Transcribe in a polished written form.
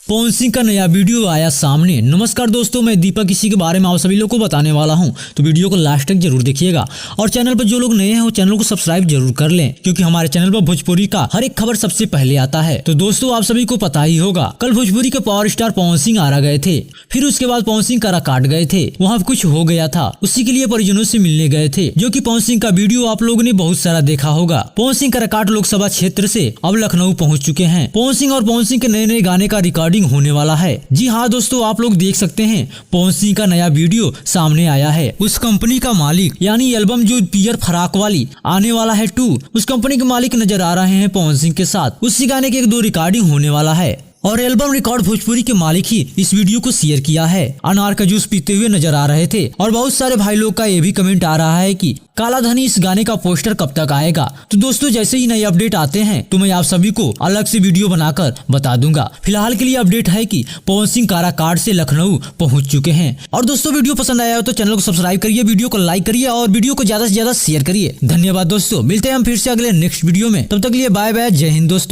पवन सिंह का नया वीडियो आया सामने। नमस्कार दोस्तों, मैं दीपक इसी के बारे में आप सभी लोग को बताने वाला हूं, तो वीडियो को लास्ट तक जरूर देखिएगा। और चैनल पर जो लोग नए हैं वो चैनल को सब्सक्राइब जरूर कर लें, क्योंकि हमारे चैनल पर भोजपुरी का हर एक खबर सबसे पहले आता है। तो दोस्तों, आप सभी को पता ही होगा, कल भोजपुरी के पावर स्टार पवन सिंह आरा गए थे। फिर उसके बाद पवन सिंह काराकाट गए थे, वहाँ कुछ हो गया था, उसी के लिए परिजनों से मिलने गए थे, जो कि पवन सिंह का वीडियो आप लोगों ने बहुत सारा देखा होगा। पवन सिंह काराकाट लोकसभा क्षेत्र से अब लखनऊ पहुँच चुके हैं। पवन सिंह और पवन सिंह के नए नए गाने का रिकॉर्डिंग होने वाला है। जी हाँ दोस्तों, आप लोग देख सकते हैं, पवन सिंह का नया वीडियो सामने आया है। उस कंपनी का मालिक यानी एल्बम जो पियर फराक वाली आने वाला है 2, उस कंपनी के मालिक नजर आ रहे हैं पवन सिंह के साथ। उसी गाने के 1-2 रिकॉर्डिंग होने वाला है और एल्बम रिकॉर्ड भोजपुरी के मालिक ही इस वीडियो को शेयर किया है। अनार का जूस पीते हुए नजर आ रहे थे और बहुत सारे भाई लोग का ये भी कमेंट आ रहा है कि काला धनी इस गाने का पोस्टर कब तक आएगा। तो दोस्तों, जैसे ही नए अपडेट आते हैं तो मैं आप सभी को अलग से वीडियो बनाकर बता दूंगा। फिलहाल के लिए अपडेट है कि पवन सिंह काराकाट से लखनऊ पहुंच चुके हैं। और दोस्तों, वीडियो पसंद आया हो तो चैनल को सब्सक्राइब करिए, वीडियो को लाइक करिए और वीडियो को ज्यादा से ज्यादा शेयर करिए। धन्यवाद दोस्तों, मिलते हैं हम फिर से अगले नेक्स्ट वीडियो में। तब तक के लिए बाय बाय, जय हिंद दोस्तों।